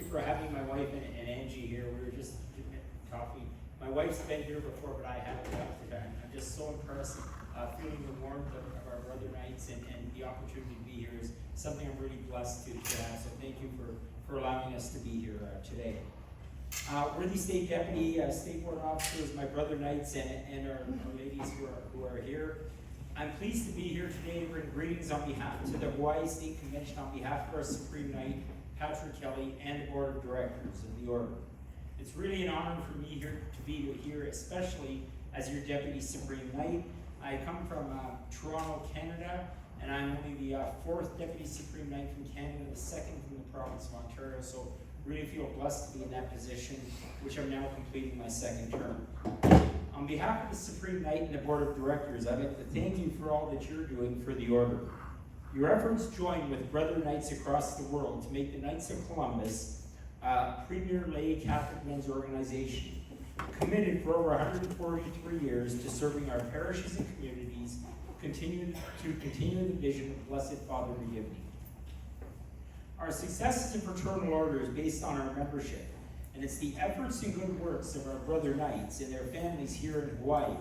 for having my wife and Angie here. We were just talking. My wife's been here before, but I haven't got to that. I'm just so impressed, feeling the warmth of our brother nights and the opportunity to be here is something I'm really blessed to have. So thank you for allowing us to be here today. Worthy State Deputy, State Board Officers, my brother knights, and our ladies who are here. I'm pleased to be here today to bring greetings on behalf to the Hawaii State Convention on behalf of our Supreme Knight, Patrick Kelly, and the Board of Directors of the Order. It's really an honor for me to be here, especially as your Deputy Supreme Knight. I come from Toronto, Canada, and I'm only the 4th Deputy Supreme Knight from Canada, the 2nd from the province of Ontario, so really feel blessed to be in that position, which I'm now completing my 2nd term. On behalf of the Supreme Knight and the Board of Directors, I'd like to thank you for all that you're doing for the Order. Your efforts join with brother knights across the world to make the Knights of Columbus a premier lay Catholic men's organization, committed for over 143 years to serving our parishes and communities, continue the vision of Blessed Father McGivney. Our success as a fraternal order is based on our membership, and it's the efforts and good works of our brother knights and their families here in Hawaii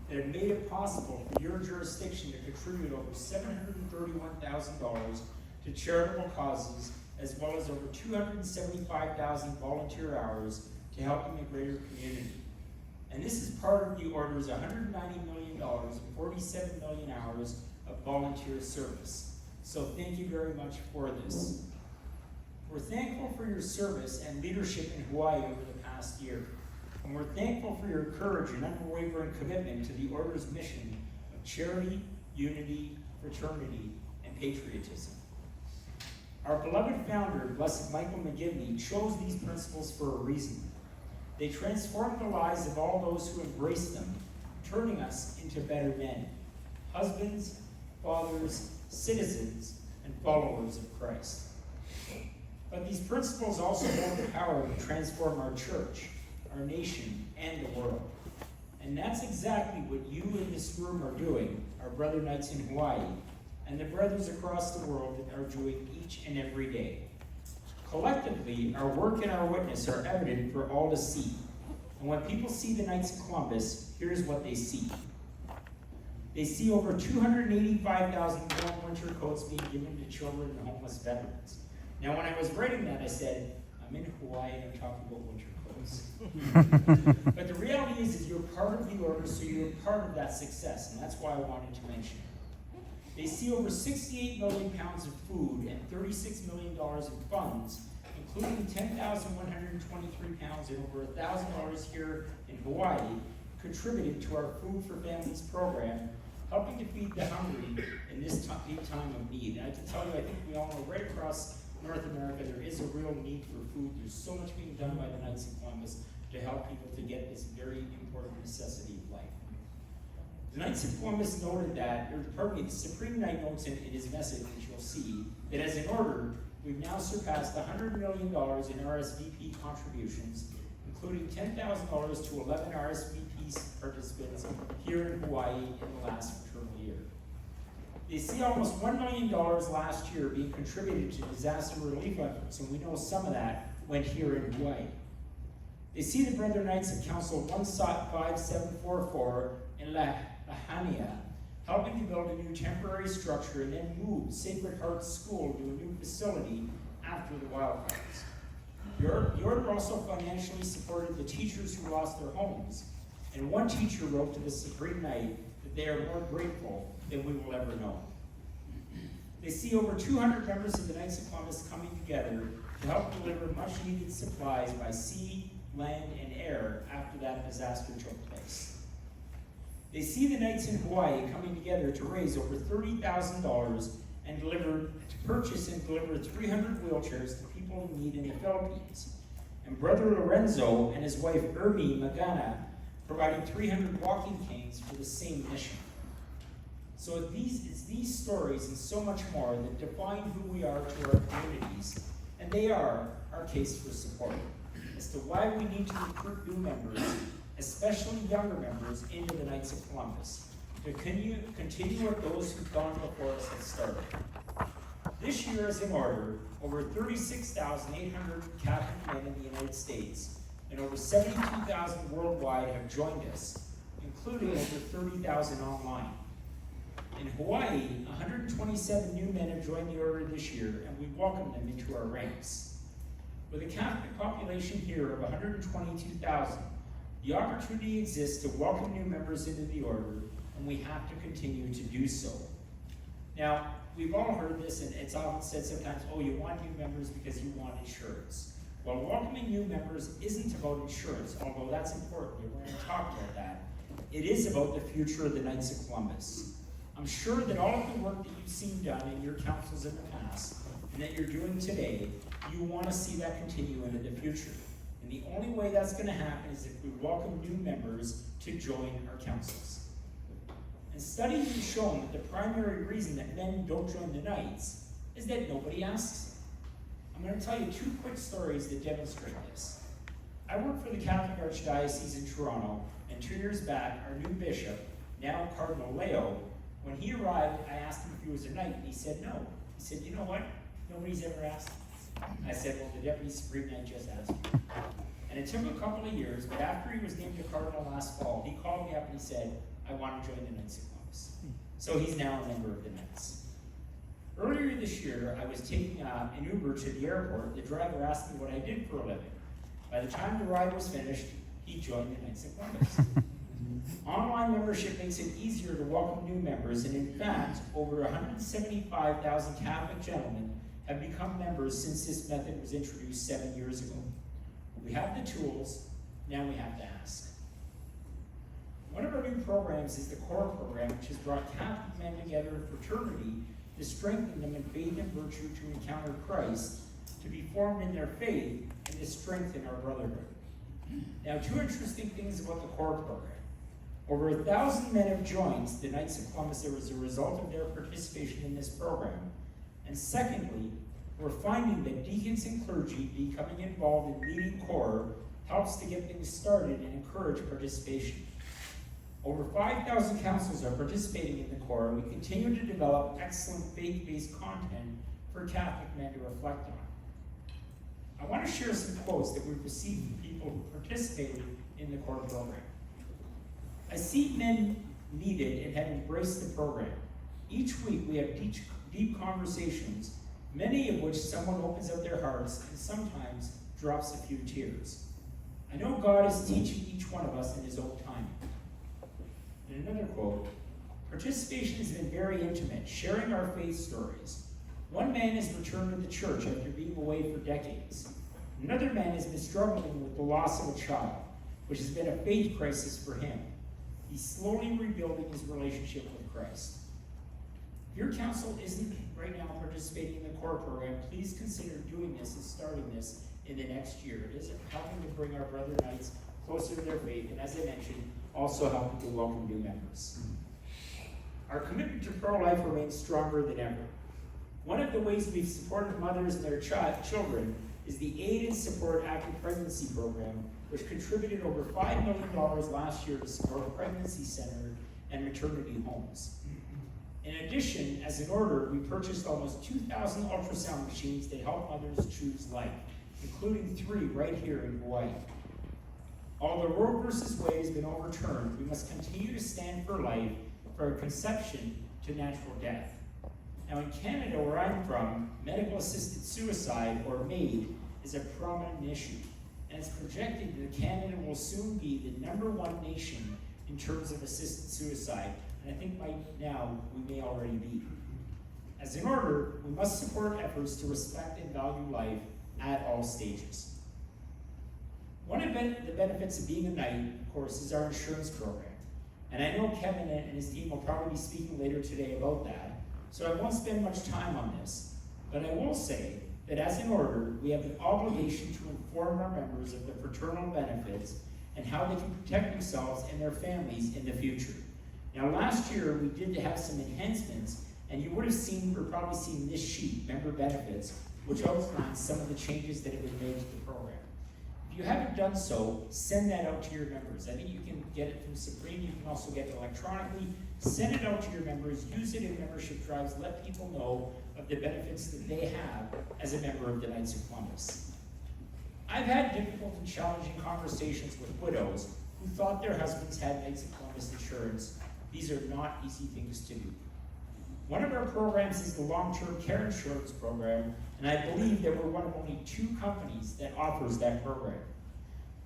that have made it possible for your jurisdiction to contribute over $731,000 to charitable causes, as well as over 275,000 volunteer hours to helping the greater community. And this is part of the Order's $190 million and 47 million hours of volunteer service. So thank you very much for this. We're thankful for your service and leadership in Hawaii over the past year. And we're thankful for your courage and unwavering commitment to the Order's mission of charity, unity, fraternity, and patriotism. Our beloved founder, Blessed Michael McGivney, chose these principles for a reason. They transformed the lives of all those who embraced them, turning us into better men, husbands, fathers, citizens, and followers of Christ. But these principles also hold the power to transform our church, our nation, and the world. And that's exactly what you in this room are doing, our brother knights in Hawaii, and the brothers across the world are doing each and every day. Collectively, our work and our witness are evident for all to see. And when people see the Knights of Columbus, here's what they see. They see over 285,000 warm winter coats being given to children and homeless veterans. Now, when I was writing that, I said, I'm in Hawaii and I'm talking about winter clothes. But the reality is you're part of the Order, so you're part of that success, and that's why I wanted to mention it. They see over 68 million pounds of food and $36 million in funds, including 10,123 pounds and over $1,000 here in Hawaii, contributed to our Food for Families program, helping to feed the hungry in this time of need. And I can tell you, I think we all know right across North America, there is a real need for food. There's so much being done by the Knights of Columbus to help people to get this very important necessity of life. The Knights of Columbus noted that, the Supreme Knight notes in his message, which you'll see, that as an order, we've now surpassed $100 million in RSVP contributions, including $10,000 to 11 RSVP participants here in Hawaii in the last fraternal year. They see almost $1 million last year being contributed to disaster relief efforts, and we know some of that went here in Hawaii. They see the Brother Knights of Council 15744 in Lahania helping to build a new temporary structure and then move Sacred Heart School to a new facility after the wildfires. The Order also financially supported the teachers who lost their homes, and one teacher wrote to the Supreme Knight that they are more grateful than we will ever know. They see over 200 members of the Knights of Columbus coming together to help deliver much needed supplies by sea, land, and air after that disaster took place. They see the Knights in Hawaii coming together to raise over $30,000 and to purchase and deliver 300 wheelchairs to people in need in the Philippines. And Brother Lorenzo and his wife Ermi Magana providing 300 walking canes for the same mission. So it's these stories and so much more that define who we are to our communities, and they are our case for support as to why we need to recruit new members, especially younger members, into the Knights of Columbus, to continue what those who've gone before us have started. This year, as in order, over 36,800 Catholic men in the United States and over 72,000 worldwide have joined us, including over 30,000 online. In Hawaii, 127 new men have joined the order this year, and we welcome them into our ranks. With a Catholic population here of 122,000, the opportunity exists to welcome new members into the order, and we have to continue to do so. Now, we've all heard this, and it's often said sometimes, oh, you want new members because you want insurance. Well, welcoming new members isn't about insurance, although that's important, and we're going to talk about that. It is about the future of the Knights of Columbus. I'm sure that all of the work that you've seen done in your councils in the past, and that you're doing today, you want to see that continue into the future. And the only way that's going to happen is if we welcome new members to join our councils. And studies have shown that the primary reason that men don't join the Knights is that nobody asks them. I'm going to tell you 2 quick stories that demonstrate this. I work for the Catholic Archdiocese in Toronto, and 2 years back, our new bishop, now Cardinal Leo, when he arrived, I asked him if he was a Knight, and he said no. He said, you know what? Nobody's ever asked me. I said, well, the Deputy Supreme Knight just asked me. And it took a couple of years, but after he was named a Cardinal last fall, he called me up and he said, I want to join the Knights of Columbus. So he's now a member of the Knights. Earlier this year, I was taking an Uber to the airport. The driver asked me what I did for a living. By the time the ride was finished, he joined the Knights of Columbus. Online membership makes it easier to welcome new members, and in fact, over 175,000 Catholic gentlemen have become members since this method was introduced 7 years ago. We have the tools, now we have to ask. One of our new programs is the CORE program, which has brought Catholic men together in fraternity to strengthen them in faith and virtue to encounter Christ, to be formed in their faith, and to strengthen our brotherhood. Now, 2 interesting things about the CORE program. Over 1,000 men have joined the Knights of Columbus as a result of their participation in this program. And secondly, we're finding that deacons and clergy becoming involved in leading CORE helps to get things started and encourage participation. Over 5,000 councils are participating in the CORE, and we continue to develop excellent faith-based content for Catholic men to reflect on. I want to share some quotes that we've received from people who participated in the CORE program. I see men needed and have embraced the program. Each week we have deep conversations, many of which someone opens up their hearts and sometimes drops a few tears. I know God is teaching each one of us in his own time. And another quote, participation has been very intimate, sharing our faith stories. One man has returned to the church after being away for decades. Another man has been struggling with the loss of a child, which has been a faith crisis for him. He's slowly rebuilding his relationship with Christ. If your council isn't right now participating in the CORE program, please consider doing this and starting this in the next year. It is helping to bring our brother Knights closer to their faith, and as I mentioned, also helping to welcome new members. Our commitment to pro-life remains stronger than ever. One of the ways we've supported mothers and their children is the Aid and Support Active Pregnancy Program, which contributed over $5 million last year to support pregnancy center and maternity homes. In addition, as an order, we purchased almost 2,000 ultrasound machines that help mothers choose life, including 3 right here in Hawaii. Although Roe versus Wade has been overturned, we must continue to stand for life, from conception to natural death. Now in Canada, where I'm from, medical-assisted suicide, or MAID, is a prominent issue. And it's projected that Canada will soon be the #1 nation in terms of assisted suicide. And I think by now, we may already be. As an order, we must support efforts to respect and value life at all stages. One of the benefits of being a Knight, of course, is our insurance program. And I know Kevin and his team will probably be speaking later today about that, so I won't spend much time on this. But I will say that as an order, we have the obligation to inform our members of the fraternal benefits and how they can protect themselves and their families in the future. Now last year, we did have some enhancements, and you would have seen, or probably seen this sheet, member benefits, which outlines some of the changes that have been made to the program. If If you haven't done so, send that out to your members. I think you can get it from Supreme, you can also get it electronically. Send it out to your members, use it in membership drives, let people know of the benefits that they have as a member of the Knights of Columbus. I've had difficult and challenging conversations with widows who thought their husbands had Knights of Columbus insurance. These are not easy things to do. One of our programs is the long-term care insurance program, and I believe that we're one of only 2 companies that offers that program.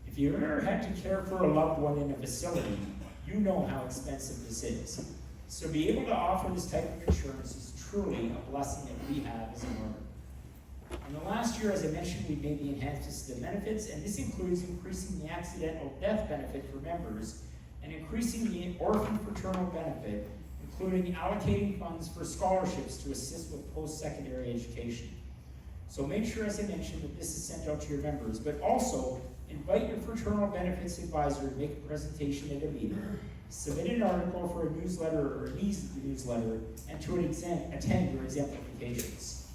If you've ever had to care for a loved one in a facility, you know how expensive this is. So to be able to offer this type of insurance is truly a blessing that we have as an order. In the last year, as I mentioned, we've made the enhancements to the benefits, and this includes increasing the accidental death benefit for members and increasing the orphan fraternal benefit, including allocating funds for scholarships to assist with post-secondary education. So make sure, as I mentioned, that this is sent out to your members, but also invite your fraternal benefits advisor to make a presentation at a meeting, submit an article for a newsletter or a newsletter, and to attend your exemplifications.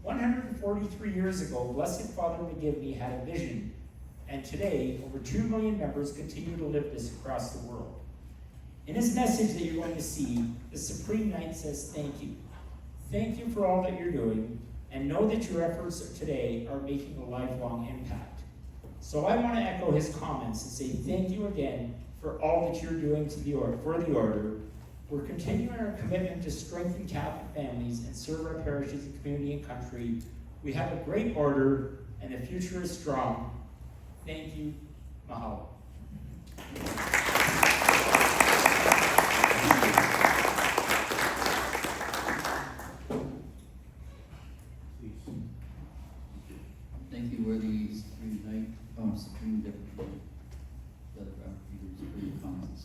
143 years ago, Blessed Father McGivney had a vision, and today, over 2 million members continue to live this across the world. In his message that you're going to see, the Supreme Knight says thank you. Thank you for all that you're doing, and know that your efforts today are making a lifelong impact. So I want to echo his comments and say thank you again for all that you're doing for the order. We're continuing our commitment to strengthen Catholic families and serve our parishes and community and country. We have a great order, and the future is strong. Thank you. Mahalo. Thank you, worthy Supreme Knight, Supreme Deputy Peter, for your comments.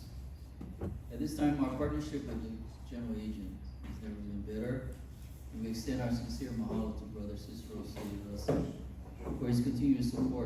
At this time, our partnership with the General Agent has never been better, and we extend our sincere mahalo to Brother Cicero for his continued support